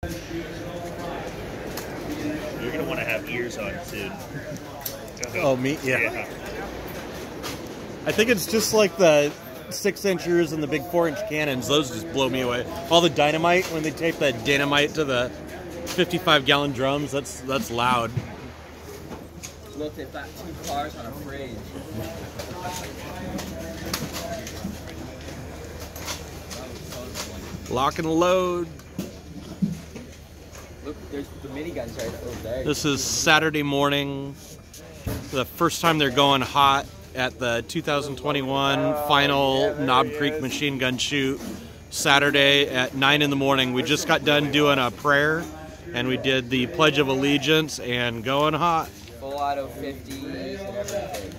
You're gonna want to have ears on soon. Oh, me? Yeah. I think it's just like the 6-inchers and the big 4-inch cannons. Those just blow me away. All the dynamite, when they tape that dynamite to the 55-gallon drums, that's loud. Look, they've got 2 cars on a fridge. Lock and load. Look, there's the miniguns right over there. This is Saturday morning. The first time they're going hot at the 2021 final Knob Creek machine gun shoot. Saturday at 9 in the morning. We just got done doing a prayer, and we did the Pledge of Allegiance and going hot. Full auto 50s and everything.